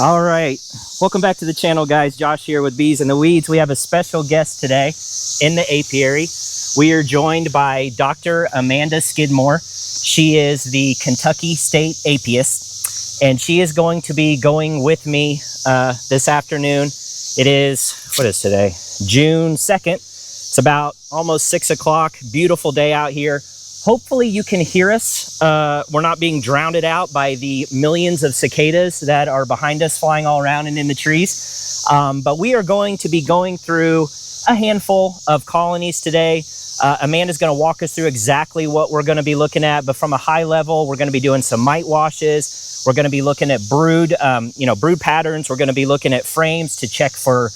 All right, welcome back to the channel, guys. Josh here with Bees in the Weeds. We have a special guest today in the apiary. We are joined by Dr. Amanda Skidmore. She is the Kentucky State Apiarist, and she is going to be going with me this afternoon. It is, what is today? June 2nd. It's about almost 6 o'clock. Beautiful day out here. Hopefully you can hear us. We're not being drowned out by the millions of cicadas that are behind us flying all around and in the trees. But we are going to be going through a handful of colonies today. Amanda's going to walk us through exactly what we're going to be looking at, but from a high level, we're going to be doing some mite washes. We're going to be looking at brood, brood patterns. We're going to be looking at frames to check for,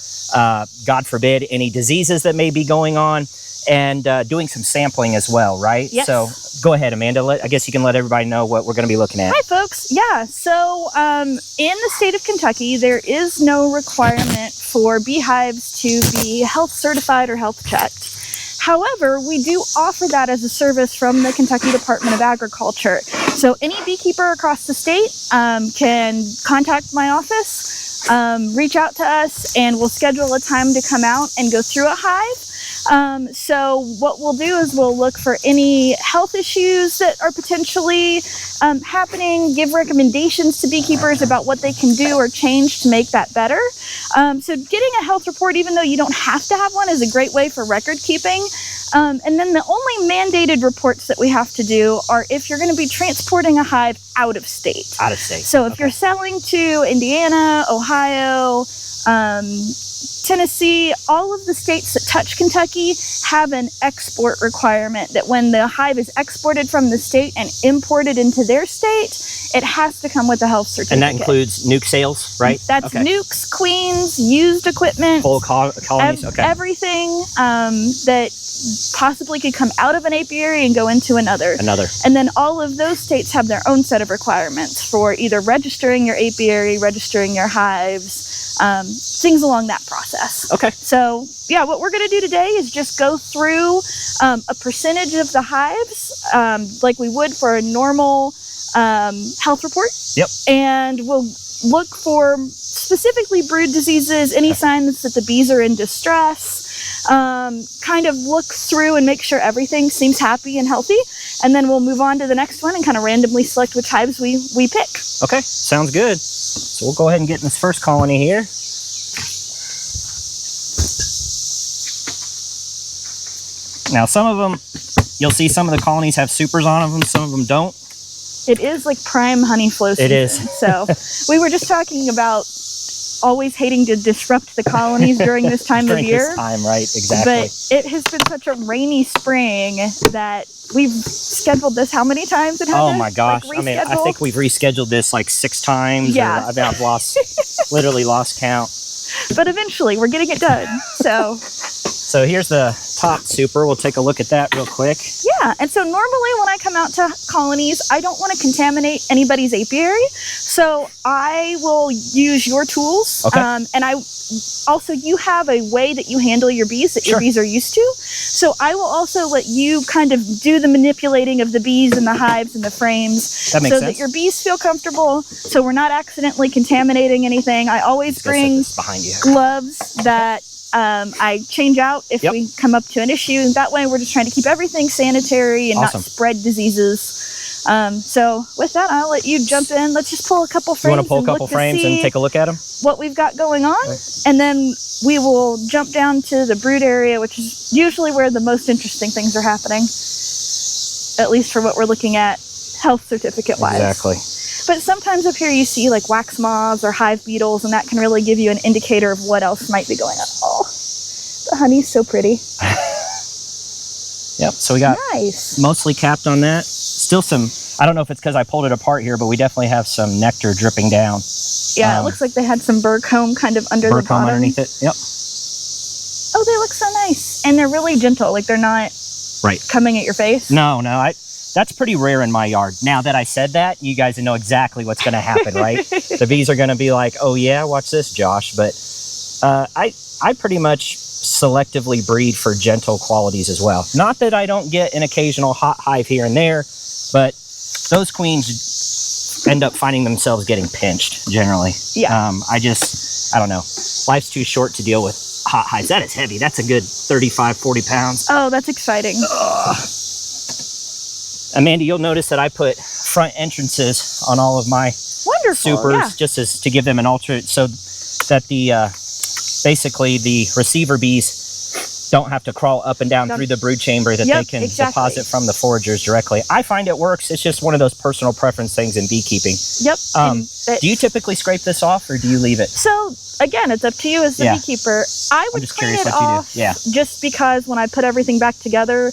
God forbid, any diseases that may be going on. And doing some sampling as well, right? Yes. So go ahead, Amanda. I guess you can let everybody know what we're going to be looking at. Hi, folks. Yeah, so in the state of Kentucky, there is no requirement for beehives to be health certified or health checked. However, we do offer that as a service from the Kentucky Department of Agriculture. So any beekeeper across the state can contact my office, reach out to us, and we'll schedule a time to come out and go through a hive. So what we'll do is we'll look for any health issues that are potentially happening, give recommendations to beekeepers about what they can do or change to make that better. So getting a health report, even though you don't have to have one, is a great way for record keeping. And then the only mandated reports that we have to do are if you're going to be transporting a hive out of state. Out of state. So if you're selling to Indiana, Ohio, Tennessee, all of the states that touch Kentucky have an export requirement that when the hive is exported from the state and imported into their state, it has to come with a health certificate. And that includes nuke sales, right? That's nukes, queens, used equipment, full colonies, everything that possibly could come out of an apiary and go into another. And then all of those states have their own set of requirements for either registering your apiary, registering your hives, things along that process. Okay. So yeah, what we're going to do today is just go through a percentage of the hives like we would for a normal health report. Yep. And we'll look for specifically brood diseases, any signs that the bees are in distress, kind of look through and make sure everything seems happy and healthy. And then we'll move on to the next one and kind of randomly select which hives we pick. Okay, sounds good. So we'll go ahead and get in this first colony here. Now, some of them, you'll see some of the colonies have supers on them, some of them don't. It is like prime honey flow season. It is. So we were just talking about always hating to disrupt the colonies during this time of year. This time, right, exactly. But it has been such a rainy spring that we've scheduled this how many times? Oh my gosh. I mean, I think we've rescheduled this like 6 times. Yeah. I mean, I've literally lost count. But eventually we're getting it done. So here's the top super. We'll take a look at that real quick. Yeah, and so normally when I come out to colonies, I don't want to contaminate anybody's apiary. So I will use your tools. Okay. And you have a way that you handle your bees that your bees are used to. So I will also let you kind of do the manipulating of the bees and the hives and the frames. That makes sense. That your bees feel comfortable, so we're not accidentally contaminating anything. I always bring gloves that I change out if we come up to an issue, and that way we're just trying to keep everything sanitary and not spread diseases. So with that, I'll let you jump in. Let's just pull a couple frames. You want to pull a couple frames and take a look at them? What we've got going on, and then we will jump down to the brood area, which is usually where the most interesting things are happening, at least for what we're looking at health certificate wise. Exactly. But sometimes up here you see like wax moths or hive beetles, and that can really give you an indicator of what else might be going on. Oh, the honey's so pretty. Yep, so we got nice. Mostly capped on that. Still some, I don't know if it's because I pulled it apart here, but we definitely have some nectar dripping down. Yeah, it looks like they had some burr comb kind of under the bottom. Burr comb underneath it, yep. Oh, they look so nice. And they're really gentle, like they're not coming at your face. No, that's pretty rare in my yard. Now that I said that, you guys know exactly what's going to happen, right? The bees are going to be like, oh yeah, watch this, Josh. But I pretty much selectively breed for gentle qualities as well. Not that I don't get an occasional hot hive here and there, but those queens end up finding themselves getting pinched generally. Yeah. I don't know. Life's too short to deal with hot hives. That is heavy. That's a good 35, 40 pounds. Oh, that's exciting. Amanda, you'll notice that I put front entrances on all of my Wonderful. supers, Yeah. just as to give them an alternate, so that the basically the receiver bees don't have to crawl up and down through the brood chamber, that they can deposit from the foragers directly. I find it works. It's just one of those personal preference things in beekeeping. Yep. Do you typically scrape this off, or do you leave it? So again, it's up to you as the beekeeper. I would clean it off just because when I put everything back together,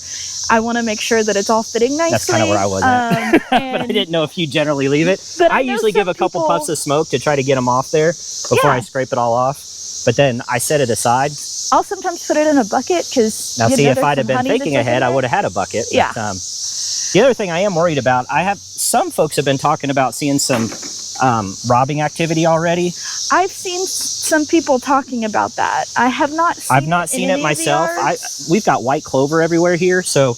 I want to make sure that it's all fitting nicely. That's kind of where I was at. But I didn't know if you generally leave it. But I usually give a couple puffs of smoke to try to get them off there before I scrape it all off. But then I set it aside. I'll sometimes put it in a bucket because now, see, if I'd have been thinking ahead, I would have had a bucket. Yeah. But, the other thing I am worried about, some folks have been talking about seeing some robbing activity already. I've seen some people talking about that. I have not seen I've not seen it myself. We've got white clover everywhere here, so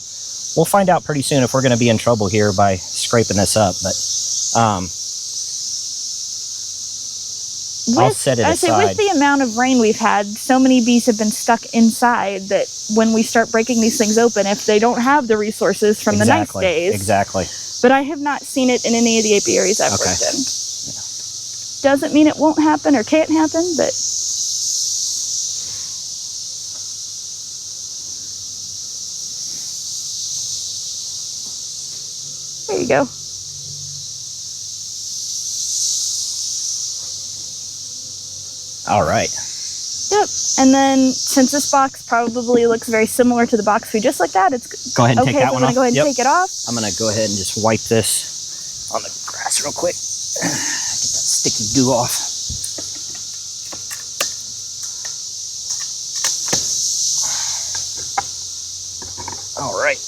we'll find out pretty soon if we're going to be in trouble here by scraping this up. But I'll set it aside. I say with the amount of rain we've had, so many bees have been stuck inside that when we start breaking these things open, if they don't have the resources from the nice days. Exactly. But I have not seen it in any of the apiaries I've worked in. Yeah. Doesn't mean it won't happen or can't happen, but there you go. All right. Yep. And then since this box probably looks very similar to the box we just looked at, it's go ahead and take that one off. Go ahead and take it off. I'm gonna go ahead and just wipe this on the grass real quick. Get that sticky goo off. All right.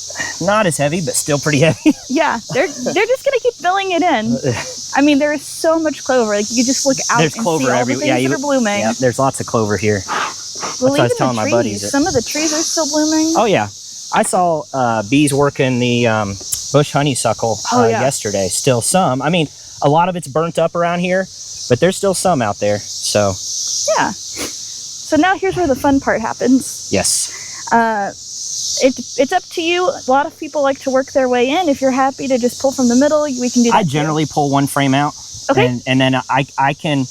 Not as heavy, but still pretty heavy. Yeah, they're just gonna keep filling it in. I mean, there is so much clover. Like you just look out and see all the things that are blooming. Yeah, there's lots of clover here. Well, even I was telling my buddies. Some of the trees are still blooming. Oh yeah, I saw bees working the bush honeysuckle yesterday. Still some. I mean, a lot of it's burnt up around here, but there's still some out there. So yeah. So now here's where the fun part happens. Yes. It's up to you. A lot of people like to work their way in. If you're happy to just pull from the middle, we can do that. I generally pull one frame out. Okay. And then I can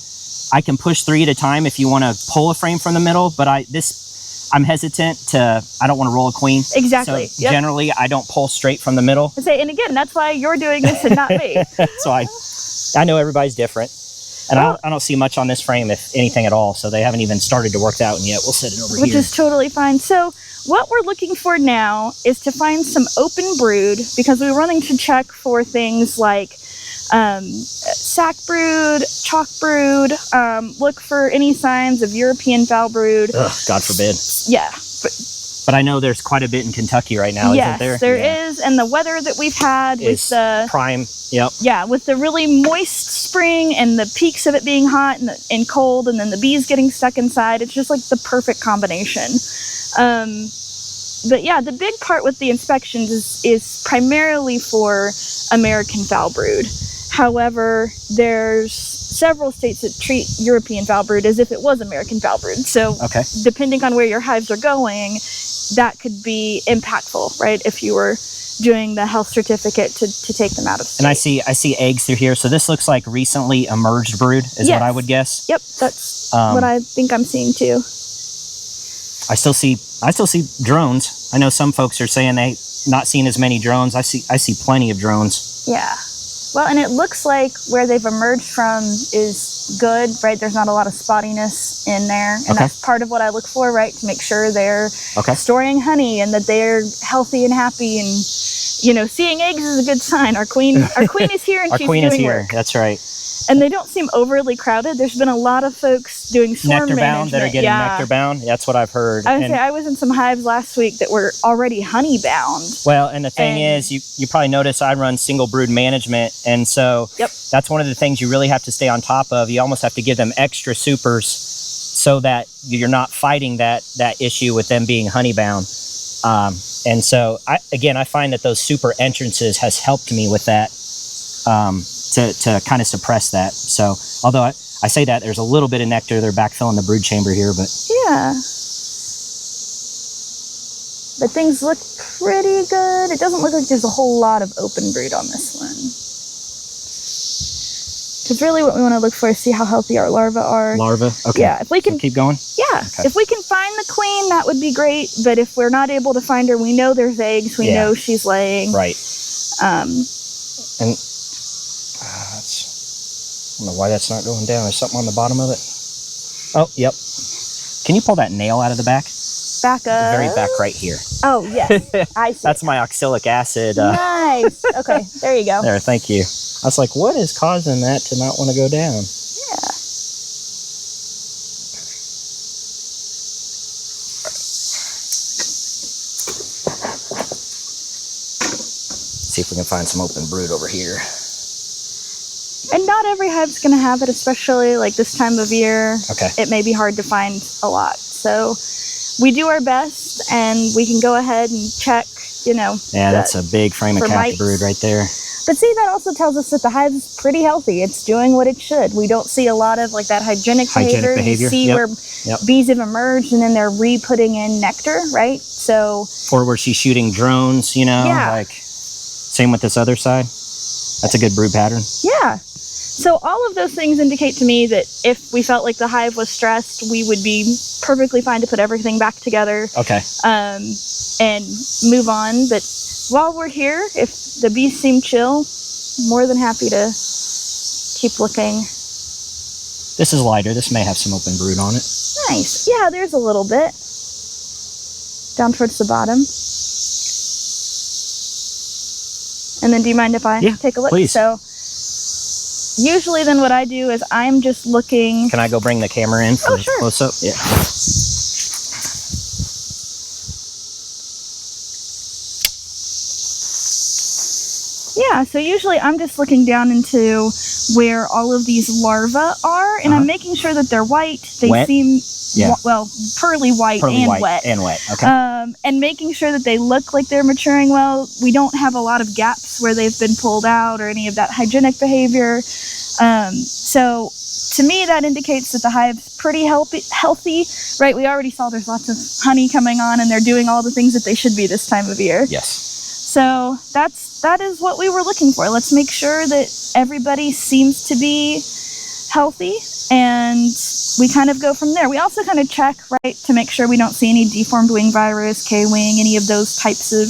push 3 at a time if you want to pull a frame from the middle, but I'm hesitant to, I don't want to roll a queen. Exactly. So generally I don't pull straight from the middle. And again, that's why you're doing this and not me. So I know everybody's different. And I don't see much on this frame, if anything at all. So they haven't even started to work that one yet. We'll set it over here. Which is totally fine. So what we're looking for now is to find some open brood, because we're running to check for things like sac brood, chalk brood, look for any signs of European foul brood. Ugh, God forbid. Yeah. But I know there's quite a bit in Kentucky right now, isn't there? Yes, there is. And the weather that we've had with the prime. Yep. Yeah, with the really moist spring and the peaks of it being hot and cold, and then the bees getting stuck inside, it's just like the perfect combination. But yeah, the big part with the inspections is primarily for American foul brood. However, there's several states that treat European foul brood as if it was American foul brood. So depending on where your hives are going, that could be impactful, right? If you were doing the health certificate to take them out of state. And I see eggs through here. So this looks like recently emerged brood is what I would guess. Yep, that's what I think I'm seeing too. I still see drones. I know some folks are saying they not seeing as many drones. I see plenty of drones. Yeah. Well, and it looks like where they've emerged from is good, right? There's not a lot of spottiness in there. And that's part of what I look for, right? To make sure they're storing honey and that they're healthy and happy. And, seeing eggs is a good sign. Our queen is here and Our she's queen doing is here. work. That's right. And they don't seem overly crowded. There's been a lot of folks doing swarm nectar management. bound that are getting nectar bound. That's what I've heard. I was in some hives last week that were already honey bound. Well, and the thing is, you probably notice I run single brood management, and so that's one of the things you really have to stay on top of. You almost have to give them extra supers so that you're not fighting that issue with them being honey bound. And so I find that those super entrances has helped me with that. to kind of suppress that. So although I say that, there's a little bit of nectar. They're backfilling the brood chamber here, but yeah. But things look pretty good. It doesn't look like there's a whole lot of open brood on this one. Because really what we want to look for is see how healthy our larvae are. Larvae? Okay. Yeah, if we can... So keep going? Yeah. Okay. If we can find the queen, that would be great. But if we're not able to find her, we know there's eggs. We know she's laying. Right. And I don't know why that's not going down. There's something on the bottom of it. Oh, yep. Can you pull that nail out of the back? Back up. The very back right here. Oh, yes. I see. That's my oxalic acid. Nice. Okay, there you go. There, thank you. I was like, what is causing that to not want to go down? Yeah. See if we can find some open brood over here. And not every hive's going to have it, especially like this time of year. Okay. It may be hard to find a lot. So we do our best, and we can go ahead and check, Yeah, that's a big frame of capped brood right there. But see, that also tells us that the hive is pretty healthy. It's doing what it should. We don't see a lot of like that hygienic behavior. You see where bees have emerged and then they're re-putting in nectar, right? So. Or where she's shooting drones, like same with this other side. That's a good brood pattern. Yeah. So all of those things indicate to me that if we felt like the hive was stressed, we would be perfectly fine to put everything back together. Okay. And move on. But while we're here, if the bees seem chill, more than happy to keep looking. This is lighter. This may have some open brood on it. Nice. Yeah, there's a little bit. Down towards the bottom. And then do you mind if I take a look? Please. So usually then what I do is I'm just looking. Can I go bring the camera in for a close up? Yeah. Yeah, so usually I'm just looking down into where all of these larvae are, and I'm making sure that they're white. They seem, pearly white and wet. And wet, okay. And making sure that they look like they're maturing well. We don't have a lot of gaps where they've been pulled out or any of that hygienic behavior. So to me, that indicates that the hive's pretty healthy, right? We already saw there's lots of honey coming on, and they're doing all the things that they should be this time of year. Yes. So that is what we were looking for. Let's make sure that everybody seems to be healthy, and we kind of go from there. We also kind of check, right, to make sure we don't see any deformed wing virus, K-wing, any of those types of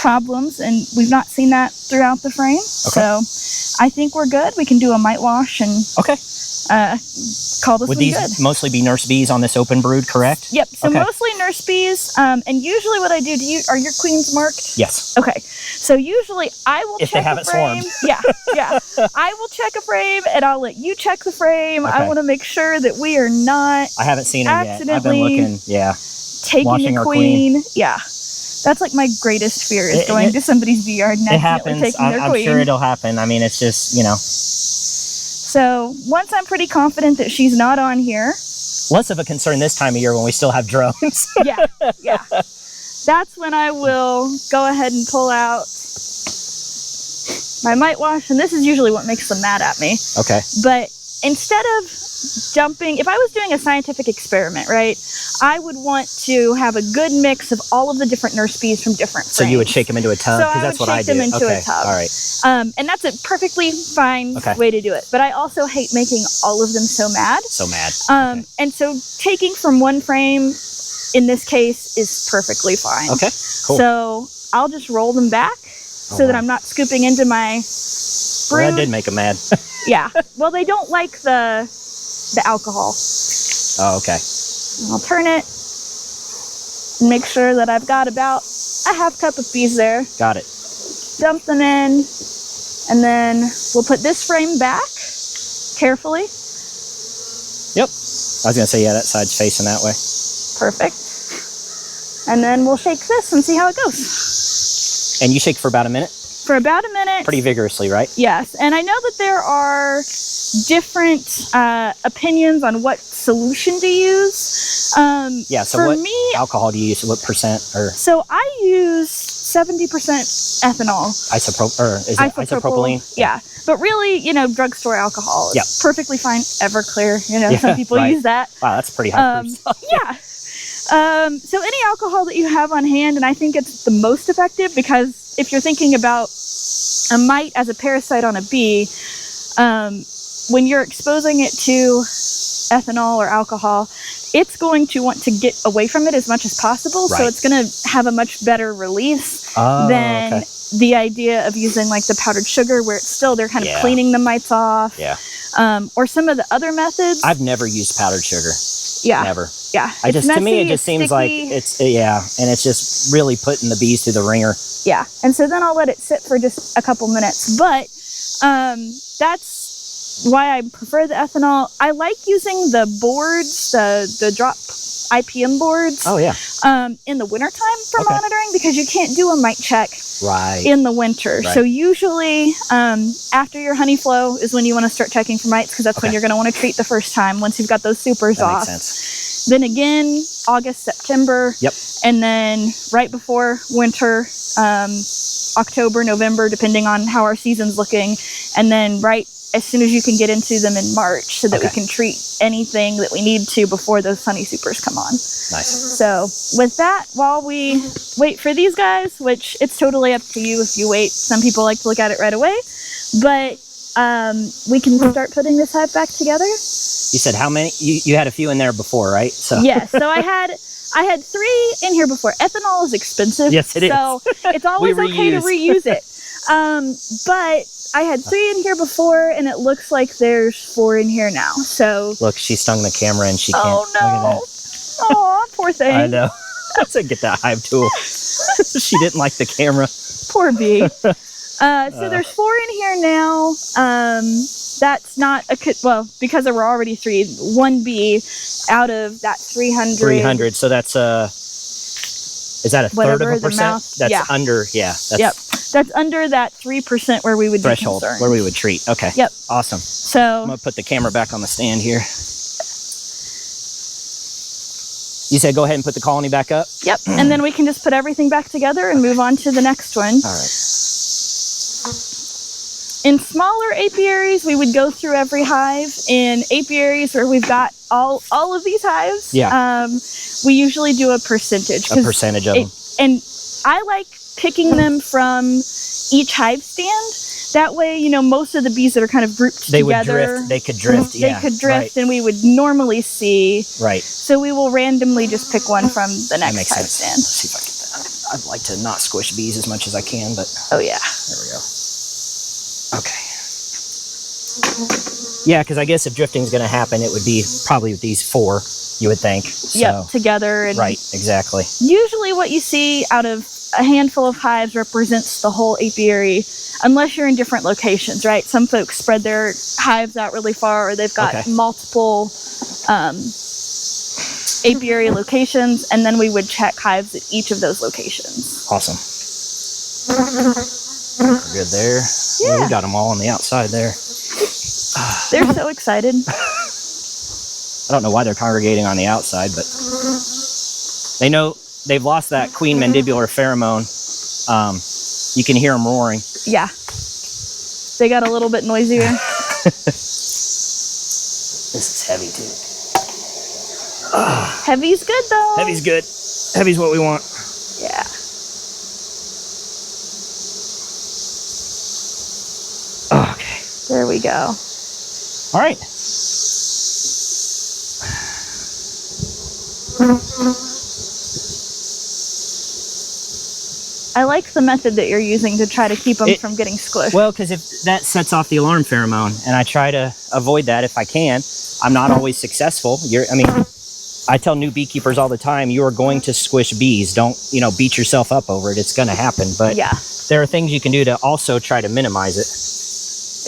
problems, and we've not seen that throughout the frame. So I think we're good. We can do a mite wash and call this Would one these good. mostly be nurse bees on this open brood, correct? Yep. So mostly nurse bees, and usually what I do. Are your queens marked? Yes. Okay. So usually I will if check they haven't a frame. Swarmed. Yeah. I will check a frame, and I'll let you check the frame. I want to make sure that we are not. I haven't seen them yet. I've been looking. Yeah. Taking a queen. Yeah. That's like my greatest fear is going to somebody's bee yard and accidentally taking their queen. I'm sure it'll happen. I mean, it's just, So once I'm pretty confident that she's not on here. Less of a concern this time of year when we still have drones. Yeah. That's when I will go ahead and pull out my mite wash. And this is usually what makes them mad at me. Okay. But instead of dumping, if I was doing a scientific experiment, right, I would want to have a good mix of all of the different nurse bees from different frames. So you would shake them into a tub? Because that's what I do. So I would shake them into a tub. All right. And that's a perfectly fine way to do it. But I also hate making all of them so mad. And so taking from one frame, in this case, is perfectly fine. Okay, cool. So I'll just roll them back so that I'm not scooping into my brood. Well, that did make them mad. Yeah. Well, they don't like the alcohol. Oh, okay. I'll turn it and make sure that I've got about a half cup of bees there. Got it. Dump them in, and then we'll put this frame back carefully. Yep. I was going to say, that side's facing that way. Perfect. And then we'll shake this and see how it goes. And you shake for about a minute? For about a minute. Pretty vigorously, right? Yes. And I know that there are different opinions on what solution to use. So what alcohol do you use? What percent? So I use 70% ethanol. Is it isopropylene? Yeah. But really, drugstore alcohol is Yeah. perfectly fine. Everclear, some people right. use that. Wow, that's pretty high proof stuff. Yeah. So any alcohol that you have on hand, and I think it's the most effective, because if you're thinking about a mite as a parasite on a bee, when you're exposing it to ethanol or alcohol, it's going to want to get away from it as much as possible. Right. So it's going to have a much better release than okay. the idea of using like the powdered sugar, where it's still, they're kind of Yeah. cleaning the mites off. Yeah. Or some of the other methods. I've never used powdered sugar. Yeah. Never. Yeah. To me, it just seems sticky. like and it's just really putting the bees through the ringer. Yeah. And so then I'll let it sit for just a couple minutes. But that's why I prefer the ethanol. I like using the boards, the drop IPM boards. Oh, yeah. In the wintertime for monitoring, because you can't do a mite check in the winter. Right. So usually after your honey flow is when you want to start checking for mites, because that's when you're going to want to treat the first time, once you've got those supers off. That makes sense. Then again, August, September. Yep. And then right before winter, October, November, depending on how our season's looking. And then right as soon as you can get into them in March, so that we can treat anything that we need to before those honey supers come on. Nice. So with that, while we wait for these guys, which it's totally up to you if you wait. Some people like to look at it right away. But we can start putting this hive back together. You said how many? You had a few in there before, right? So Yes. So I had 3 in here before. Ethanol is expensive. Yes, it is. So it's always okay to reuse it. But I had 3 in here before, and it looks like there's 4 in here now. So look, she stung the camera and she can't. Oh no! Look at that. Oh, poor thing. I know. I said, get that hive tool. She didn't like the camera. Poor bee. So there's 4 in here now. That's not because there were already 3. 1 bee out of that 300. 300. So that's is that a third of a percent? That's under. Yeah. That's under that 3% where we would threshold be concerned. where we would treat. Okay. Yep. Awesome. So I'm gonna put the camera back on the stand here. You said go ahead and put the colony back up? Yep. And then we can just put everything back together and move on to the next one. All right. In smaller apiaries, we would go through every hive. In apiaries where we've got all of these hives, we usually do a percentage. A percentage of them. And I like picking them from each hive stand. That way, most of the bees that are kind of grouped together. They could drift. They could drift, and we would normally see. Right. So we will randomly just pick one from the next hive stand. Let's see if I can get that. I'd like to not squish bees as much as I can, but. Oh, yeah. There we go. Okay. Yeah, because I guess if drifting is going to happen, it would be probably with these 4, you would think. So, together. And right, exactly. Usually what you see out of a handful of hives represents the whole apiary, unless you're in different locations, right? Some folks spread their hives out really far, or they've got multiple apiary locations, and then we would check hives at each of those locations. Awesome. We're good there. Yeah. Well, we got them all on the outside there. They're so excited. I don't know why they're congregating on the outside, but they know they've lost that queen mandibular pheromone. You can hear them roaring. Yeah. They got a little bit noisier. This is heavy too. Heavy's good though. Heavy's good. Heavy's what we want. Yeah. Okay. There we go. All right. I like the method that you're using to try to keep them from getting squished. Well, because if that sets off the alarm pheromone, and I try to avoid that if I can, I'm not always successful. I tell new beekeepers all the time, you are going to squish bees. Don't, beat yourself up over it. It's going to happen. But there are things you can do to also try to minimize it.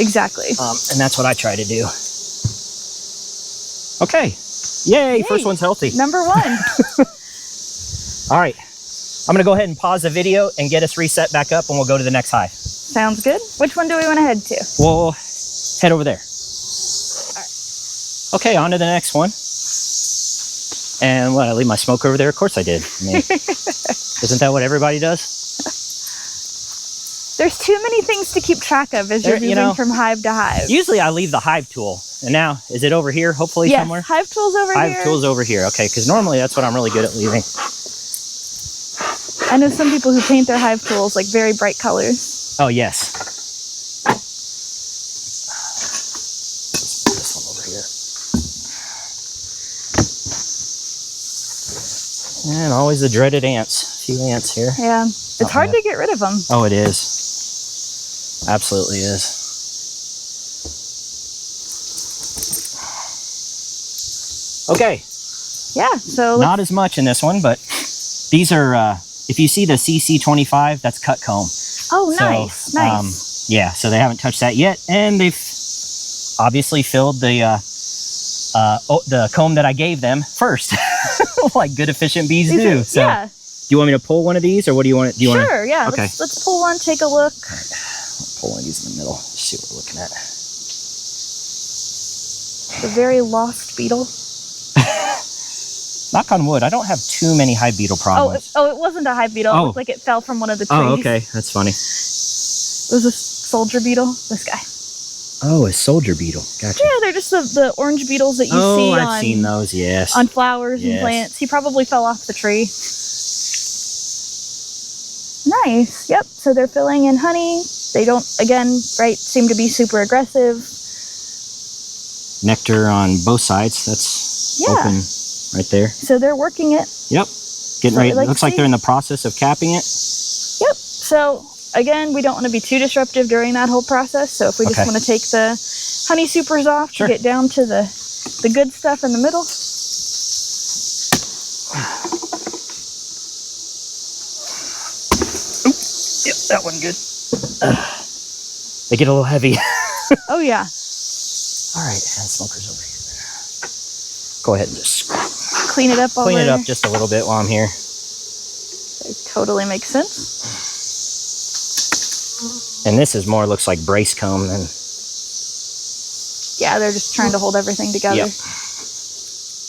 Exactly. And that's what I try to do. Okay. Yay. First one's healthy. Number 1. All right. I'm going to go ahead and pause the video and get us reset back up, and we'll go to the next hive. Sounds good. Which one do we want to head to? We'll head over there. All right. Okay, on to the next one. And what, I leave my smoke over there? Of course I did. Isn't that what everybody does? There's too many things to keep track of as you're moving from hive to hive. Usually I leave the hive tool. And now, is it over here, hopefully yes, somewhere? hive tool's over here. Hive tool's over here, okay, because normally that's what I'm really good at leaving. I know some people who paint their hive tools like very bright colors. Oh, yes. Let's put this one over here. And always the dreaded ants. A few ants here. Yeah, it's hard to get rid of them. Oh, it is. Absolutely is. Okay. Yeah, so not as much in this one, but these are, if you see the CC25, that's cut comb. Oh, nice, so, nice. Yeah, so they haven't touched that yet, and they've obviously filled the comb that I gave them first, like good efficient bees do. So, yeah. Do you want me to pull one of these, or what do you want? Do you sure, want? Yeah. Okay. Let's pull one. Take a look. All right. I'll pull one of these in the middle. See what we're looking at. The very lost beetle. Knock on wood, I don't have too many hive beetle problems. Oh, it wasn't a hive beetle. It looked like it fell from one of the trees. Oh, okay. That's funny. It was a soldier beetle. This guy. Oh, a soldier beetle. Gotcha. Yeah, they're just the orange beetles that you see I've seen those, yes. on flowers and plants. He probably fell off the tree. Nice. Yep. So they're filling in honey. They don't, again, seem to be super aggressive. Nectar on both sides. That's open right there. So they're working it. Yep. Getting ready. Looks like they're in the process of capping it. Yep. So again, we don't want to be too disruptive during that whole process. So if we just want to take the honey supers off to get down to the good stuff in the middle. Oop. Yep, that one good. They get a little heavy. Oh yeah. All right, and smoker's over here. Go ahead and just clean it up. Clean it up just a little bit while I'm here. That totally makes sense. And this is more looks like brace comb than. Yeah, they're just trying to hold everything together. Yep.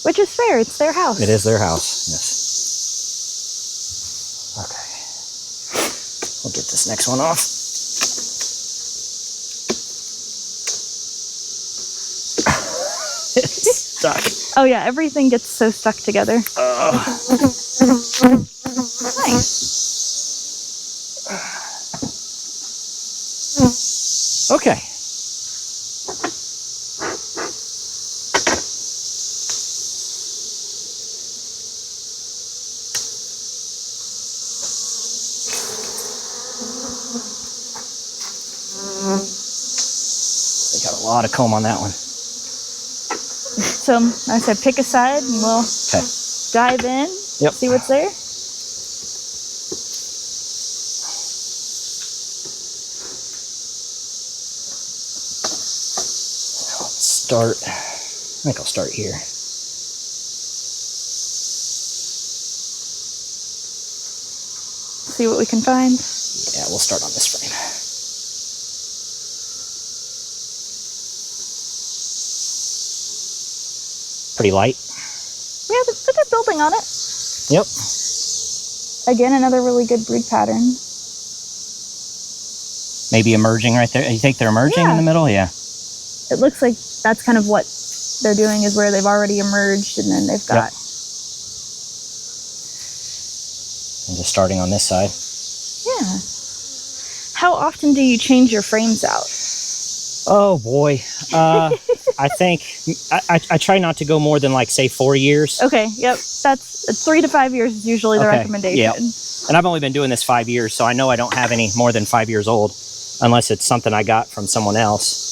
Which is fair. It's their house. It is their house. Yes. Okay. We'll get this next one off. It's stuck. Oh yeah, everything gets so stuck together. Nice. Okay. They got a lot of comb on that one. So I said pick a side and we'll dive in, see what's there. I think I'll start here. See what we can find. Yeah, we'll start on this frame. Pretty light. Yeah, but they're building on it. Yep. Again, another really good brood pattern. Maybe emerging right there. You think they're emerging in the middle? Yeah. It looks like that's kind of what they're doing, is where they've already emerged and then they've got. And just starting on this side. Yeah. How often do you change your frames out? Oh boy. I think I try not to go more than like say 4 years. Okay. Yep. That's 3 to 5 years is usually the recommendation. Yeah. And I've only been doing this 5 years, so I know I don't have any more than 5 years old, unless it's something I got from someone else.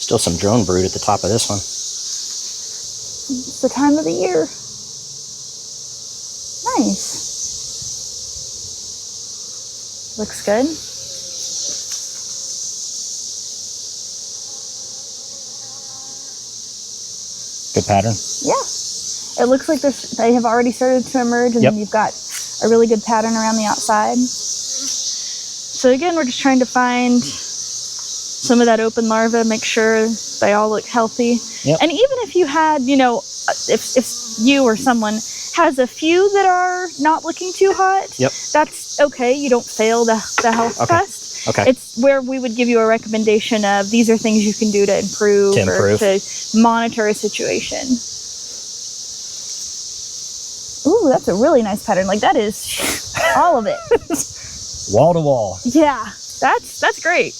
Still some drone brood at the top of this one. It's the time of the year. Nice. Looks good. Good pattern. Yeah. It looks like they have already started to emerge, and then you've got a really good pattern around the outside. So again, we're just trying to find some of that open larva, make sure they all look healthy. Yep. And even if you had, if you or someone has a few that are not looking too hot, that's okay. You don't fail the health test. Okay. It's where we would give you a recommendation of these are things you can do to improve. Or to monitor a situation. Ooh, that's a really nice pattern. Like that is all of it. Wall to wall. Yeah, that's great.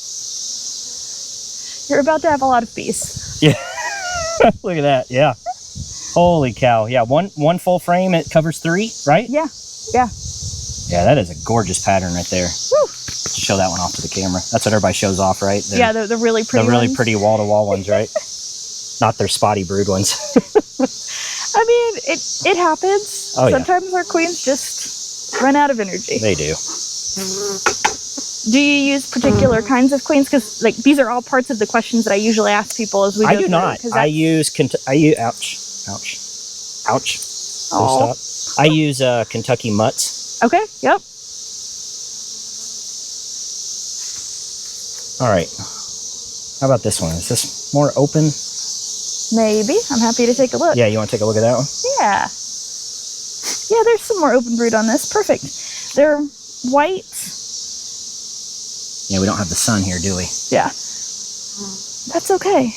You're about to have a lot of bees. Yeah. Look at that. Yeah. Holy cow. Yeah, one full frame, it covers 3, right? Yeah. Yeah. Yeah, that is a gorgeous pattern right there. Woo. To show that one off to the camera. That's what everybody shows off, right? Yeah, the really pretty ones. Pretty wall-to-wall ones, right? Not their spotty brood ones. I mean, it happens. Oh, sometimes our queens just run out of energy. They do. Do you use particular kinds of queens? Because like these are all parts of the questions that I usually ask people as we go through. I do not. I use ouch. Oh. Stop. I use Kentucky mutts. Okay. Yep. All right. How about this one? Is this more open? Maybe. I'm happy to take a look. Yeah, you want to take a look at that one? Yeah. Yeah, there's some more open brood on this. Perfect. They're white. Yeah, we don't have the sun here, do we? Yeah. That's okay.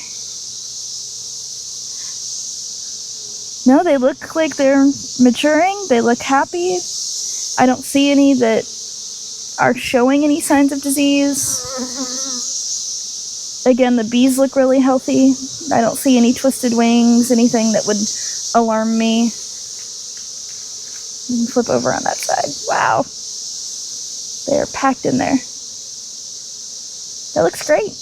No, they look like they're maturing. They look happy. I don't see any that are showing any signs of disease. Again, the bees look really healthy. I don't see any twisted wings, anything that would alarm me. You can flip over on that side. Wow. They are packed in there. That looks great.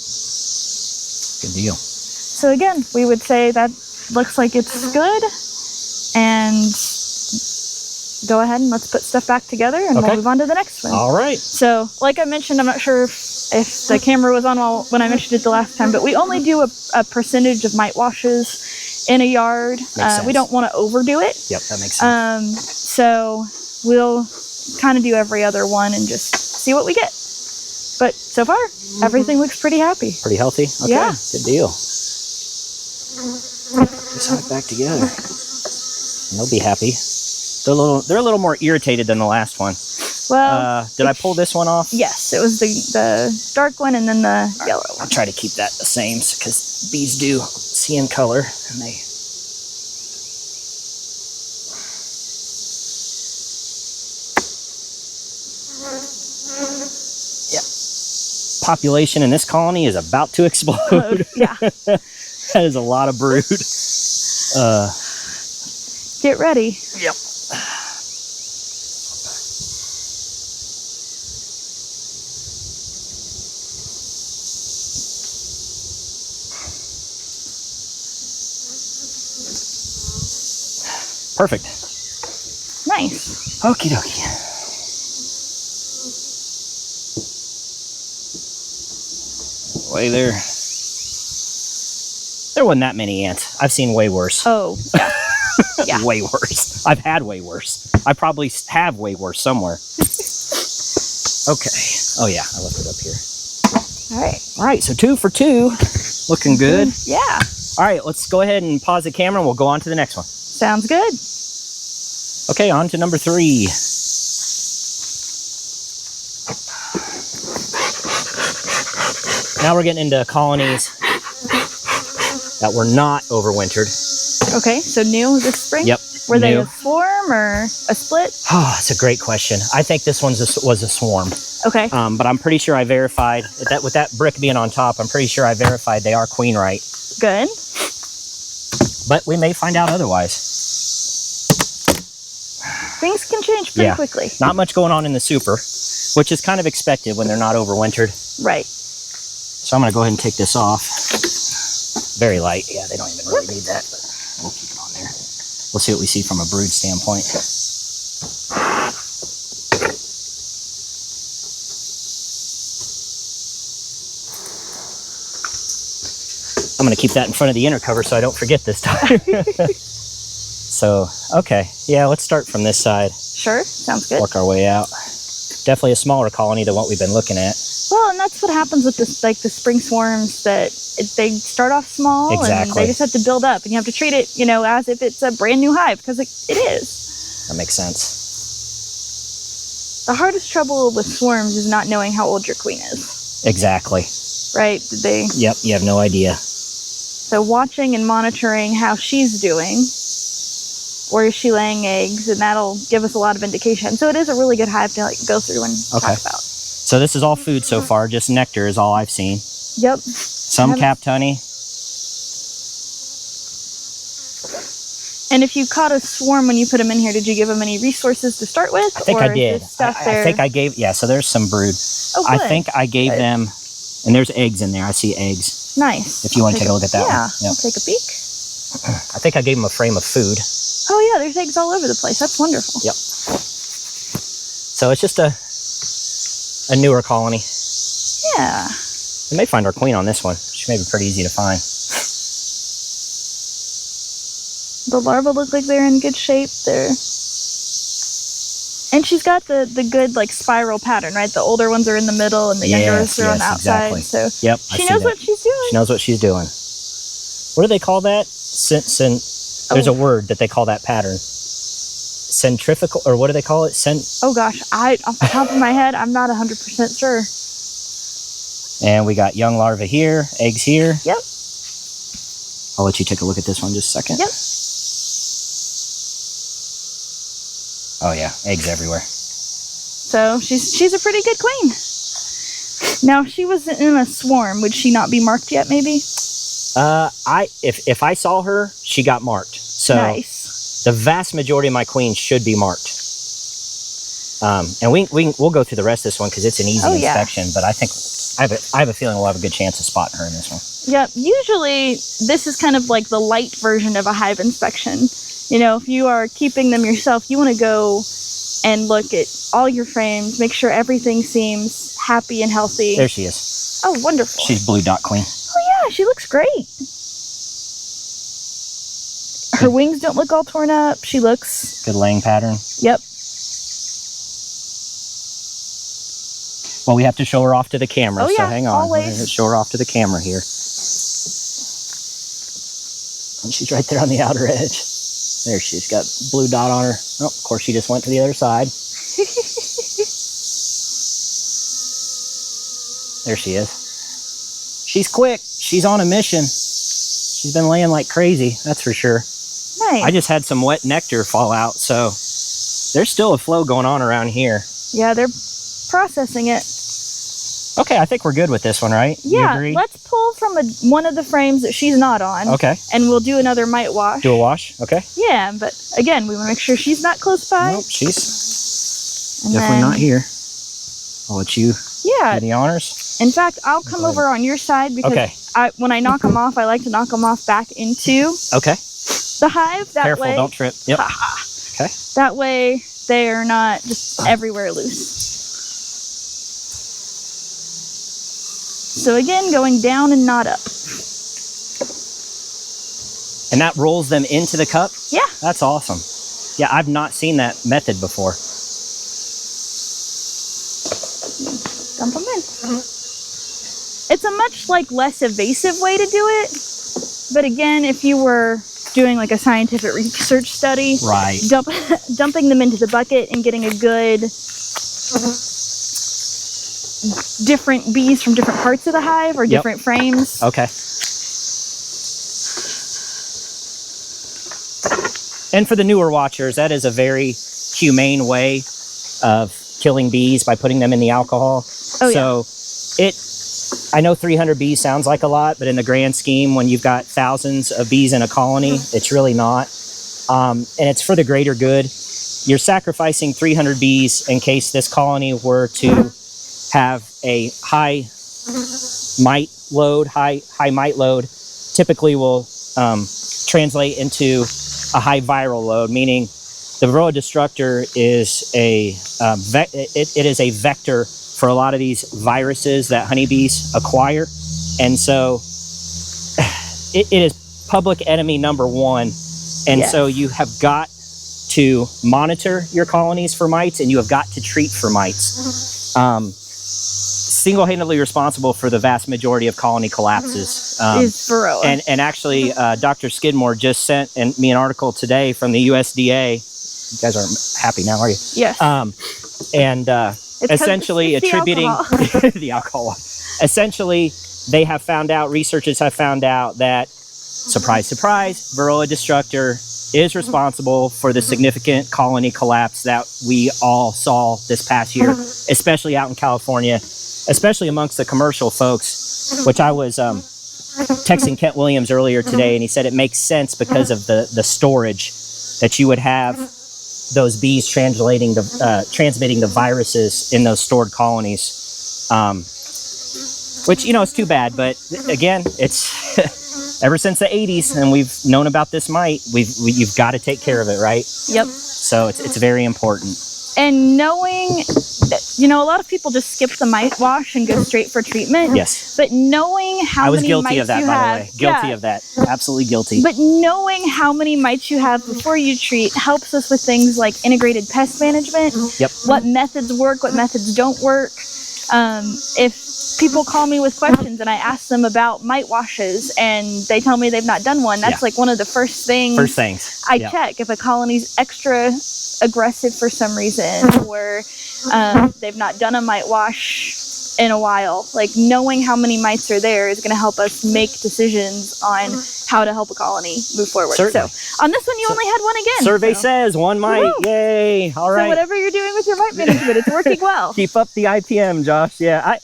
Good deal. So again, we would say that looks like it's good. And go ahead and let's put stuff back together and we'll move on to the next one. All right. So like I mentioned, I'm not sure if the camera was on when I mentioned it the last time, but we only do a percentage of mite washes in a yard. We don't want to overdo it. Yep, that makes sense. So we'll kind of do every other one and just see what we get. But so far, everything looks pretty happy. Pretty healthy? Okay, yeah. Good deal. Just hook back together. And they'll be happy. They're a little more irritated than the last one. Well, did I pull this one off? Yes, it was the dark one and then the yellow one. I'll try to keep that the same because bees do see in color and they. Yeah. Population in this colony is about to explode. Yeah. That is a lot of brood. Get ready. Yep. Perfect. Nice. Okie dokie. Way there wasn't that many ants. I've seen way worse. Oh, yeah. Yeah. Way worse. I've had way worse. I probably have way worse somewhere. Okay. Oh yeah, I left it up here. All right. All right, so 2 for 2. Looking good. Yeah. All right, let's go ahead and pause the camera and we'll go on to the next one. Sounds good. Okay, on to number 3. Now we're getting into colonies that were not overwintered. Okay, so new this spring? Yep. Were they a swarm or a split? Oh, that's a great question. I think this one was a swarm. Okay. But I'm pretty sure I verified that with that brick being on top. I'm pretty sure I verified they are queen right. Good. But we may find out otherwise. Things can change pretty quickly. Not much going on in the super, which is kind of expected when they're not overwintered. Right. So I'm going to go ahead and take this off. Very light. Yeah, they don't even really need that, but we'll keep it on there. We'll see what we see from a brood standpoint. I'm going to keep that in front of the inner cover so I don't forget this time. So, okay. Yeah, let's start from this side. Sure, sounds good. Work our way out. Definitely a smaller colony than what we've been looking at. Well, and that's what happens with this, like the spring swarms, that they start off small and they just have to build up, and you have to treat it, you know, as if it's a brand new hive, because it is. That makes sense. The hardest trouble with swarms is not knowing how old your queen is. Exactly. Right? Yep, you have no idea. So watching and monitoring how she's doing, or is she laying eggs, and that'll give us a lot of indication. So it is a really good hive to like go through and talk about. So this is all food so far, just nectar is all I've seen. Yep. Some capped honey. And if you caught a swarm when you put them in here, did you give them any resources to start with? I think I did. I think I gave, so there's some brood. Oh, good. I think I gave them, and there's eggs in there. I see eggs. Nice. If you want to take a look at that one. Yeah, I'll take a peek. I think I gave them a frame of food. Oh yeah, there's eggs all over the place. That's wonderful. Yep. So it's just a newer colony. Yeah. We may find our queen on this one. She may be pretty easy to find. The larvae look like they're in good shape. And she's got the good like spiral pattern, right? The older ones are in the middle and the younger ones are on the outside. Exactly. So yep, she knows what she's doing. She knows what she's doing. What do they call that? There's a word that they call that pattern. Centrifugal, or what do they call it? Oh gosh, off the top of my head, I'm not 100% sure. And we got young larvae here, eggs here. Yep. I'll let you take a look at this one just a second. Yep. Oh yeah, eggs everywhere. So she's a pretty good queen. Now, if she was in a swarm, would she not be marked yet, maybe? If I saw her, she got marked. So nice. The vast majority of my queens should be marked. And we'll go through the rest of this one because it's an easy inspection. But I think I have a feeling we'll have a good chance of spotting her in this one. Yep. Usually, this is kind of like the light version of a hive inspection. You know, if you are keeping them yourself, you want to go and look at all your frames, make sure everything seems happy and healthy. There she is. Oh, wonderful. She's blue dot queen. Oh yeah, she looks great. Her wings don't look all torn up. She looks... Good laying pattern. Yep. Well, we have to show her off to the camera, oh, so yeah, hang on. Always. We're going to show her off to the camera here. And she's right there on the outer edge. There she's got blue dot on her. Oh, of course, she just went to the other side. There she is. She's quick. She's on a mission. She's been laying like crazy, that's for sure. Nice. I just had some wet nectar fall out, so there's still a flow going on around here. Yeah, they're processing it. Okay, I think we're good with this one, right? Yeah, you agree? let's pull from one of the frames that she's not on. Okay. And we'll do another mite wash. Do a wash, okay. Yeah, but again, we want to make sure she's not close by. Nope, she's definitely not here. I'll let you do the honors. In fact, I'll come over on your side because when I knock them off, I like to knock them off back into the hive. That Careful, way, don't trip. Yep. Okay. That way, they are not just everywhere loose. So again, going down and not up. And that rolls them into the cup? Yeah. That's awesome. Yeah, I've not seen that method before. Dump them in. It's a much less evasive way to do it. But again, if you were doing like a scientific research study, right, dumping them into the bucket and getting a good different bees from different parts of the hive or different frames. Okay. And for the newer watchers, that is a very humane way of killing bees by putting them in the alcohol. Oh, so I know 300 bees sounds like a lot, but in the grand scheme, when you've got thousands of bees in a colony, it's really not. And it's for the greater good. You're sacrificing 300 bees in case this colony were to have a high mite load. High mite load typically will translate into a high viral load, meaning the Varroa destructor is it is a vector for a lot of these viruses that honeybees acquire. And so it is public enemy number one. And so you have got to monitor your colonies for mites, and you have got to treat for mites. single-handedly responsible for the vast majority of colony collapses. Is Varroa. And actually, Dr. Skidmore just sent me an article today from the USDA. You guys aren't happy now, are you? Yes. Essentially it's the attributing alcohol. the alcohol. Essentially, they have found out, researchers have found out that, surprise, surprise, Varroa destructor is responsible for the significant colony collapse that we all saw this past year, especially out in California, especially amongst the commercial folks, which I was texting Kent Williams earlier today, and he said it makes sense because of the storage that you would have those bees transmitting the viruses in those stored colonies, which, you know, it's too bad, but again, it's ever since the 80s, and we've known about this mite, you've got to take care of it, right? Yep. So it's very important. And knowing that, you know, a lot of people just skip the mite wash and go straight for treatment. Yes. But knowing how I was many guilty mites of that, you by have, the way. Guilty of that. Absolutely guilty. But knowing how many mites you have before you treat helps us with things like integrated pest management. Yep. What methods work, what methods don't work. If people call me with questions and I ask them about mite washes and they tell me they've not done one, that's like one of the first things I check. If a colony's extra aggressive for some reason, or they've not done a mite wash in a while, like knowing how many mites are there is going to help us make decisions on how to help a colony move forward. Certainly. So on this one, you only had one again. Survey says one mite. Woo-hoo. Yay. All right. So whatever you're doing with your mite management, it's working well. Keep up the IPM, Josh. Yeah.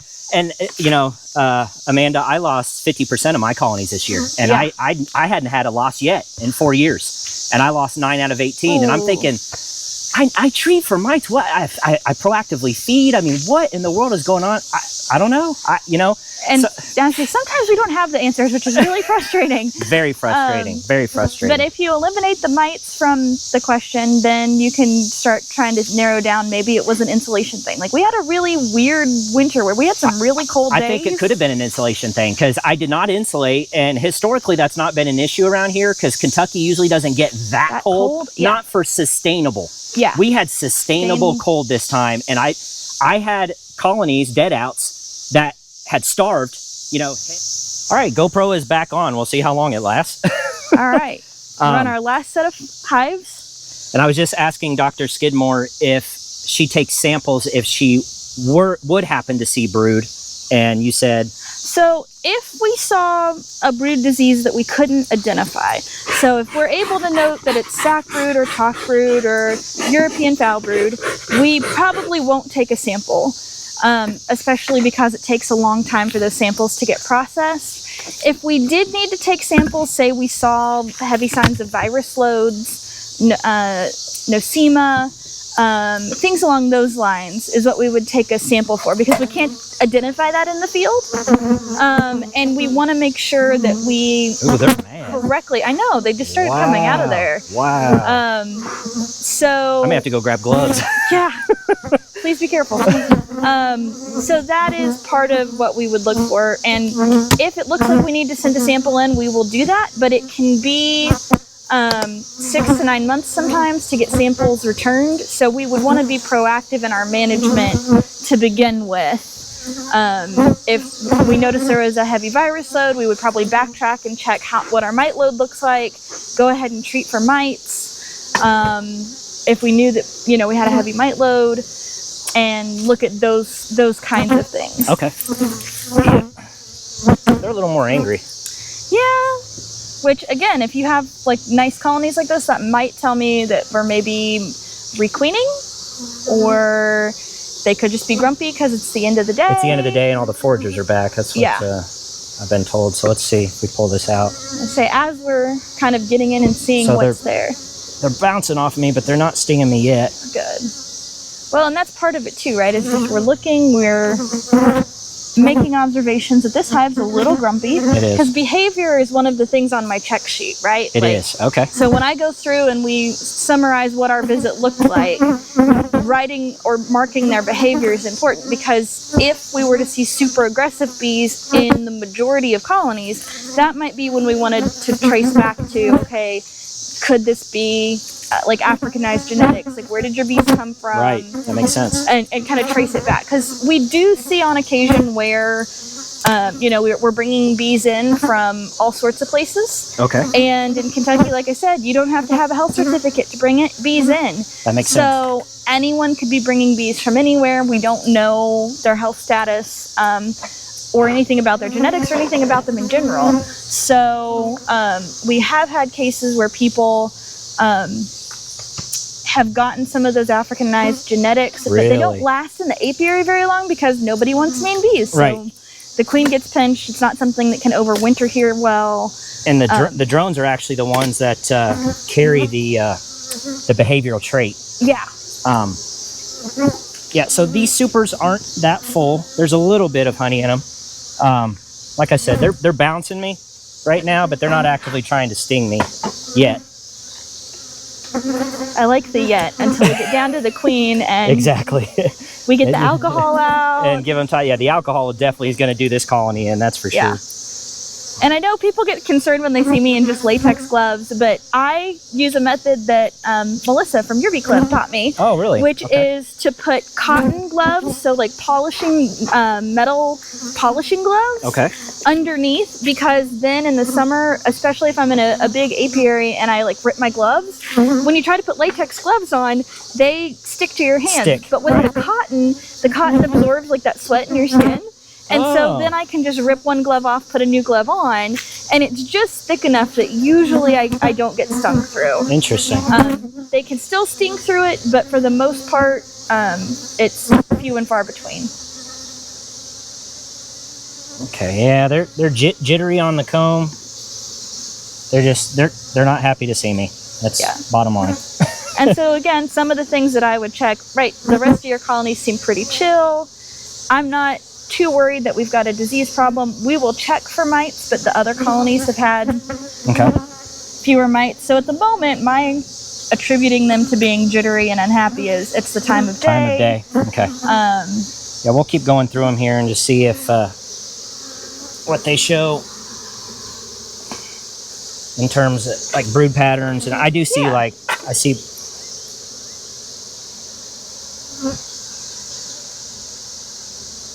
You know, Amanda, I lost 50% of my colonies this year, and I hadn't had a loss yet in 4 years, and I lost 9 out of 18. Ooh. And I'm thinking, I treat for mites. What? I proactively feed. I mean, what in the world is going on? I don't know. And honestly, sometimes we don't have the answers, which is really frustrating. Very frustrating. Very frustrating. But if you eliminate the mites from the question, then you can start trying to narrow down. Maybe it was an insulation thing. Like we had a really weird winter where we had some really cold days. I think it could have been an insulation thing because I did not insulate, and historically that's not been an issue around here because Kentucky usually doesn't get that cold. Yeah. Not for sustainable. Yeah. We had sustainable cold this time, and I had colonies, dead outs, that had starved, you know. All right, GoPro is back on. We'll see how long it lasts. All right. We're on our last set of hives. And I was just asking Dr. Skidmore if she takes samples if she would happen to see brood, and you said... So if we saw a brood disease that we couldn't identify, so if we're able to note that it's sac brood or chalk brood or European foul brood, we probably won't take a sample, especially because it takes a long time for those samples to get processed. If we did need to take samples, say we saw heavy signs of virus loads, nosema, things along those lines is what we would take a sample for, because we can't identify that in the field. And we want to make sure that we correctly, I know, they just started coming out of there. Wow. So I may have to go grab gloves. Yeah, please be careful. So that is part of what we would look for. And if it looks like we need to send a sample in, we will do that, but it can be 6 to 9 months sometimes to get samples returned. So we would want to be proactive in our management to begin with. If we notice there is a heavy virus load, we would probably backtrack and check what our mite load looks like, go ahead and treat for mites. If we knew that, you know, we had a heavy mite load, and look at those kinds of things. Okay. They're a little more angry. Yeah. Which, again, if you have like nice colonies like this, that might tell me that we're maybe requeening, or they could just be grumpy because it's the end of the day. It's the end of the day and all the foragers are back. That's what I've been told. So let's see if we pull this out. I say as we're kind of getting in and seeing what's there. They're bouncing off me, but they're not stinging me yet. Good. Well, and that's part of it too, right? It's just we're looking, we're making observations that this hive's a little grumpy. It is. Because behavior is one of the things on my check sheet, right? It is. Okay. So when I go through and we summarize what our visit looked like, writing or marking their behavior is important, because if we were to see super aggressive bees in the majority of colonies, that might be when we wanted to trace back to, okay, could this be like Africanized genetics? Like, where did your bees come from? Right, that makes sense. And kind of trace it back, because we do see on occasion where you know, we're bringing bees in from all sorts of places. Okay. And in Kentucky, like I said, you don't have to have a health certificate to bring bees in. That makes sense. So anyone could be bringing bees from anywhere. We don't know their health status or anything about their genetics or anything about them in general. So we have had cases where people have gotten some of those Africanized genetics, but they don't last in the apiary very long because nobody wants mean bees. So right. The queen gets pinched. It's not something that can overwinter here well. And the drones are actually the ones that carry the behavioral trait. Yeah. Yeah, so these supers aren't that full. There's a little bit of honey in them. Like I said, they're bouncing me right now, but they're not actively trying to sting me yet. I like the yet until we get down to the queen and exactly. We get the alcohol out and give them time. Yeah, the alcohol definitely is going to do this colony, and that's for sure. And I know people get concerned when they see me in just latex gloves, but I use a method that Melissa from your bee club taught me. Oh, really? Which is to put cotton gloves, so like polishing, metal polishing gloves underneath, because then in the summer, especially if I'm in a big apiary and I like rip my gloves, when you try to put latex gloves on, they stick to your hands. But with the cotton absorbs like that sweat in your skin. And so then I can just rip one glove off, put a new glove on, and it's just thick enough that usually I don't get stung through. Interesting. They can still sting through it, but for the most part, it's few and far between. Okay, yeah, they're jittery on the comb. They're not happy to see me. That's bottom line. And so again, some of the things that I would check, right, the rest of your colonies seem pretty chill. I'm not too worried that we've got a disease problem. We will check for mites, but the other colonies have had fewer mites. So at the moment, my attributing them to being jittery and unhappy is it's the time of day. Okay. Yeah, we'll keep going through them here and just see if what they show in terms of like brood patterns. And I do see I see.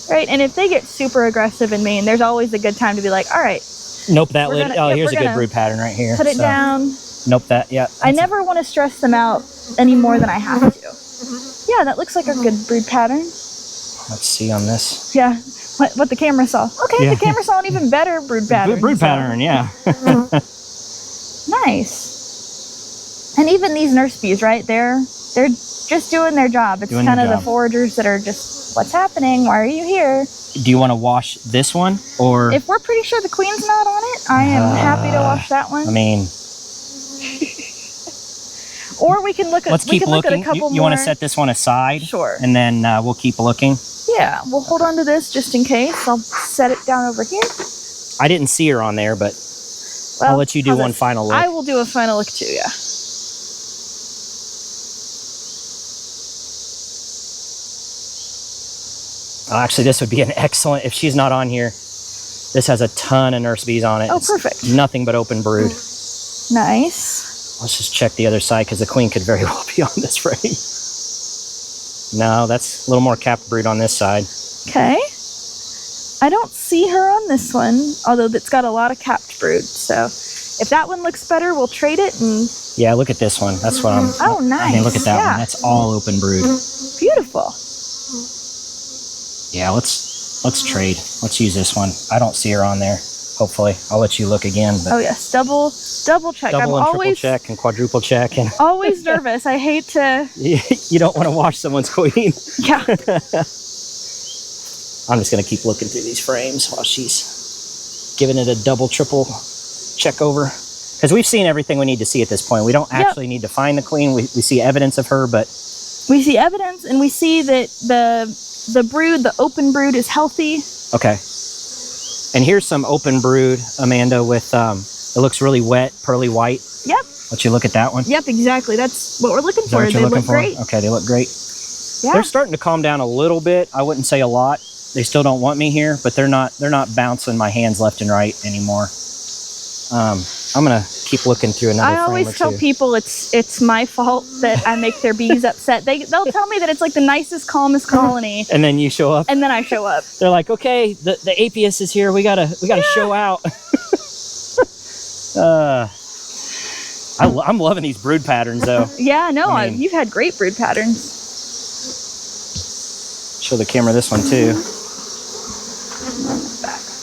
Right, and if they get super aggressive and mean, there's always a good time to be like, all right. Nope, that lid. Here's a good brood pattern right here. Put it down. Nope, that, I never want to stress them out any more than I have to. Yeah, that looks like a good brood pattern. Let's see on this. Yeah, what the camera saw. Okay, the camera saw an even better brood pattern. Brood pattern, yeah. Nice. And even these nurse bees, right? They're just doing their job. It's kind of the foragers that are just, what's happening? Why are you here? Do you want to wash this one, or if we're pretty sure the queen's not on it, I am happy to wash that one. I mean, or we can look at. Let's keep looking. At a couple you want to set this one aside? Sure. And then we'll keep looking. Yeah, we'll hold on to this just in case. I'll set it down over here. I didn't see her on there, but I'll let you do one final look. I will do a final look too. Yeah. Actually, this would be an excellent, if she's not on here, this has a ton of nurse bees on it. Oh, perfect. It's nothing but open brood. Nice. Let's just check the other side, because the queen could very well be on this frame. No, that's a little more capped brood on this side. Okay. I don't see her on this one, although it's got a lot of capped brood. So if that one looks better, we'll trade it. And yeah, look at this one. That's what I'm... Oh, nice. I mean, look at that one. That's all open brood. Beautiful. Yeah, let's trade. Let's use this one. I don't see her on there. Hopefully, I'll let you look again. But oh yes, double check. Double and triple check and quadruple check and always nervous. I hate to. You don't want to wash someone's queen. Yeah. I'm just gonna keep looking through these frames while she's giving it a double, triple check over. Because we've seen everything we need to see at this point. We don't actually need to find the queen. We see evidence of her, but we see evidence, and we see that the brood, the open brood, is healthy. Okay. And here's some open brood, Amanda, with, it looks really wet, pearly white. Yep. Let you look at that one. Yep, exactly. That's what we're looking for. They look great. Okay, they look great. Yeah. They're starting to calm down a little bit. I wouldn't say a lot. They still don't want me here, but they're not bouncing my hands left and right anymore. I'm gonna keep looking through another I frame always or tell two. people it's my fault that I make their bees upset. They'll tell me that it's like the nicest, calmest colony, And then you show up. and then I show up. They're like, okay, the Apius is here. We gotta show out. I'm loving these brood patterns though. Yeah, no, I mean- you've had great brood patterns. Show the camera this one too.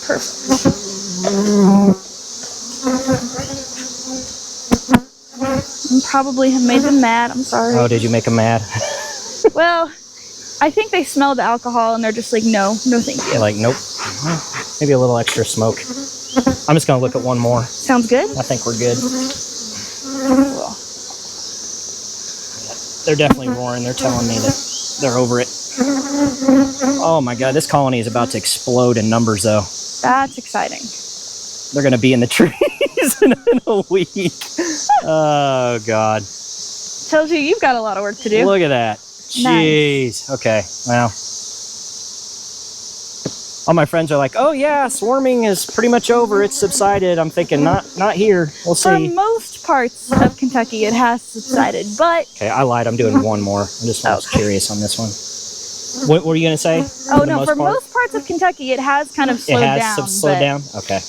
Perfect. I probably have made them mad. I'm sorry. Oh, did you make them mad? Well, I think they smell the alcohol and they're just like, no, thank you. They're like, nope. Maybe a little extra smoke. I'm just gonna look at one more. Sounds good. I think we're good. Cool. They're definitely roaring. They're telling me that they're over it. Oh my God, this colony is about to explode in numbers though. That's exciting. They're gonna be in the trees in a week. Oh God. Tells you you've got a lot of work to do. Look at that. Jeez. Okay, well. All my friends are like, oh yeah, swarming is pretty much over. It's subsided. I'm thinking, not here. We'll For see. most parts of Kentucky, it has subsided, but... Okay, I lied. I'm doing one more. I'm just curious on this one. What were you going to say? Oh, no, for most parts of Kentucky, it has kind of slowed down. It has slowed down? Okay.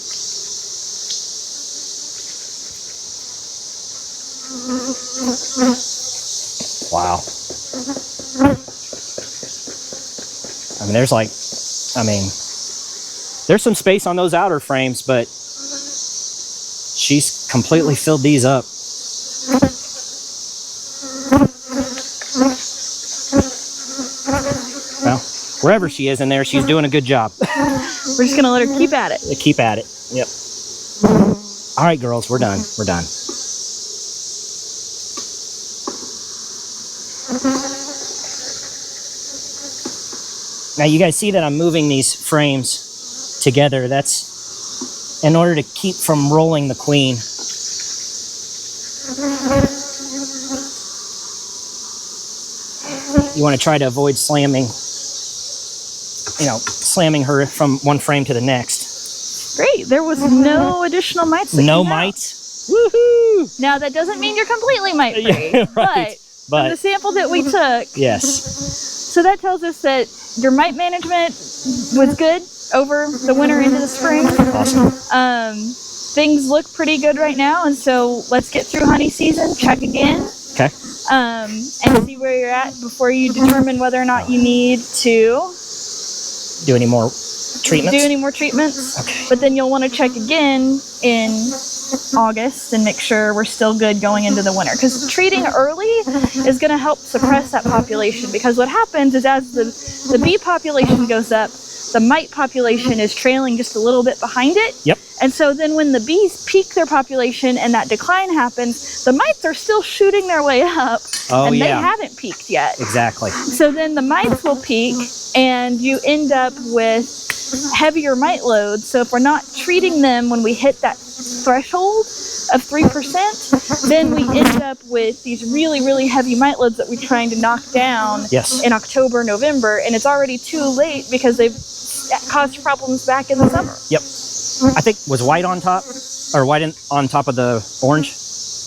Wow. I mean, there's some space on those outer frames, but she's completely filled these up. Well, wherever she is in there, she's doing a good job. We're just going to let her keep at it. Keep at it. Yep. All right, girls, we're done. We're done. Now you guys see that I'm moving these frames together. That's in order to keep from rolling the queen. You want to try to avoid slamming her from one frame to the next. Great. There was no additional mites. No mites. Woohoo! Now that doesn't mean you're completely mite free, Yeah, right. but from the sample that we took, yes. So that tells us that your mite management was good over the winter into the spring. Awesome. Things look pretty good right now, and so let's get through honey season, check again. Okay. And see where you're at before you determine whether or not you need to do any more treatments. Okay. But then you'll want to check again in August and make sure we're still good going into the winter, because treating early is going to help suppress that population, because what happens is as the bee population goes up, the mite population is trailing just a little bit behind it. Yep. And so then when the bees peak their population and that decline happens, the mites are still shooting their way up, and they haven't peaked yet. Exactly. So then the mites will peak and you end up with heavier mite loads. So if we're not treating them when we hit that threshold of 3%, then we end up with these really, really heavy mite loads that we're trying to knock down in October, November, and it's already too late because they've caused problems back in the summer. Yep. I think, was white on top? Or white on top of the orange?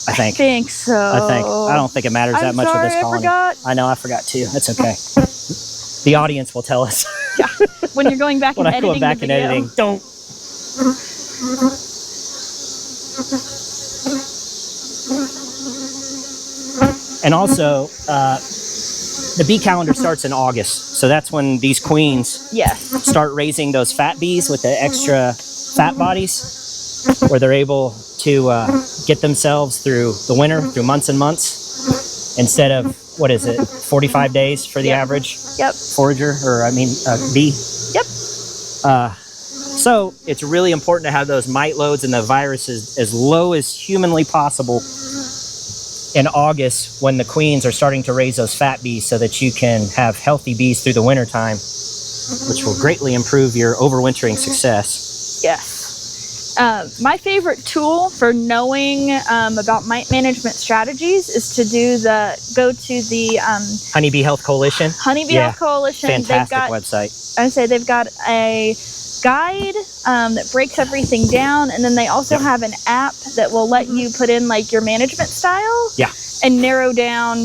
I think so. I don't think it matters that much with this colony. I know, I forgot too. That's okay. The audience will tell us. Yeah. When you're going back and editing when I go back and editing. Don't. And also, the bee calendar starts in August. So that's when these queens start raising those fat bees with the extra fat bodies, where they're able to get themselves through the winter, through months and months, instead of, 45 days for the average forager, bee? Yep. So it's really important to have those mite loads and the viruses as low as humanly possible in August, when the queens are starting to raise those fat bees, so that you can have healthy bees through the winter time, which will greatly improve your overwintering success. Yes. My favorite tool for knowing about mite management strategies is to go to the Honeybee Health Coalition. Fantastic website. I say they've got a guide that breaks everything down, and then they also have an app that will let you put in like your management style and narrow down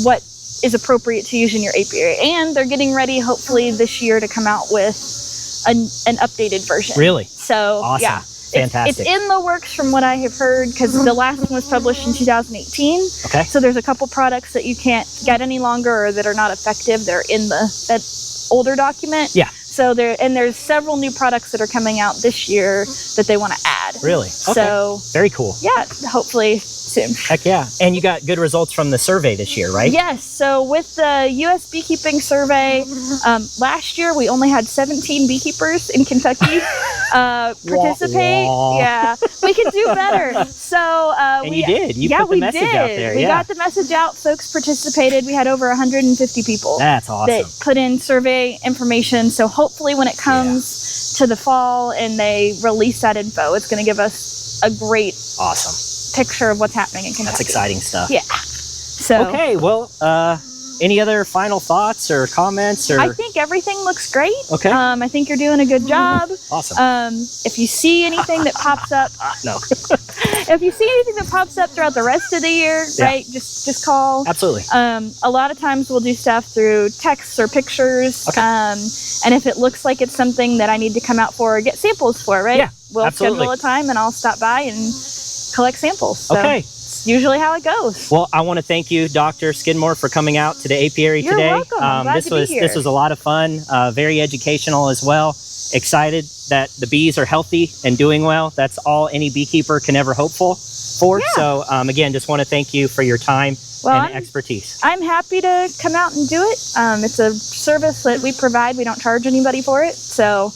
what is appropriate to use in your apiary. And they're getting ready hopefully this year to come out with an updated version. Really? So awesome. yeah, Fantastic. It's in the works from what I have heard, because the last one was published in 2018. Okay. So there's a couple products that you can't get any longer or that are not effective. They're in that older document. Yeah. So there's several new products that are coming out this year that they want to add. Really? Okay. So very cool. Yeah, hopefully soon. Heck yeah. And you got good results from the survey this year, right? Yes. So with the U.S. beekeeping survey, last year we only had 17 beekeepers in Kentucky participate. Wah. Yeah, we could do better. So and you did. You put the message out there. We got the message out. Folks participated. We had over 150 people. That's awesome. That put in survey information. So hopefully when it comes to the fall and they release that info, it's going to give us a great picture of what's happening in Kentucky. That's exciting stuff. Yeah. So okay, well, any other final thoughts or comments? Or I think everything looks great. Okay. I think you're doing a good job. Awesome. If you see anything that pops up, no. If you see anything that pops up throughout the rest of the year, right, just call. Absolutely. A lot of times we'll do stuff through texts or pictures. Okay. And if it looks like it's something that I need to come out for or get samples for, right? Yeah, we'll absolutely. schedule a time and I'll stop by and collect samples. So okay. It's usually how it goes. Well, I want to thank you, Dr. Skidmore, for coming out to the apiary You're today. welcome. I'm glad to be here. This was a lot of fun, very educational as well. Excited that the bees are healthy and doing well. That's all any beekeeper can ever hope for. Yeah. So again, just want to thank you for your time and expertise. I'm happy to come out and do it. It's a service that we provide. We don't charge anybody for it. So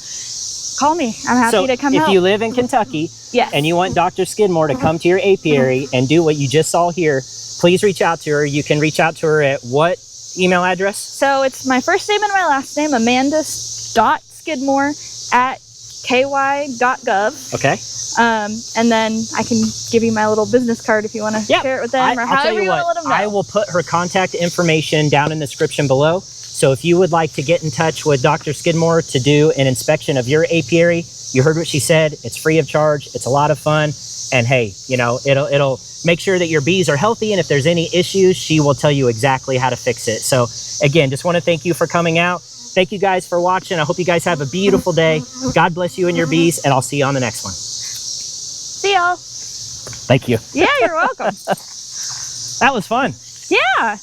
call me. I'm happy to come help. If out. you live in Kentucky and you want Dr. Skidmore to come to your apiary and do what you just saw here, please reach out to her. You can reach out to her at what email address? So it's my first name and my last name, amanda.skidmore@ky.gov. Okay. And then I can give you my little business card if you want to share it with them, or however you want to let them know. I will put her contact information down in the description below. So if you would like to get in touch with Dr. Skidmore to do an inspection of your apiary, you heard what she said. It's free of charge. It's a lot of fun. And hey, you know, it'll make sure that your bees are healthy. And if there's any issues, she will tell you exactly how to fix it. So again, just want to thank you for coming out. Thank you guys for watching. I hope you guys have a beautiful day. God bless you and your bees, and I'll see you on the next one. See y'all. Thank you. Yeah, you're welcome. That was fun. Yeah.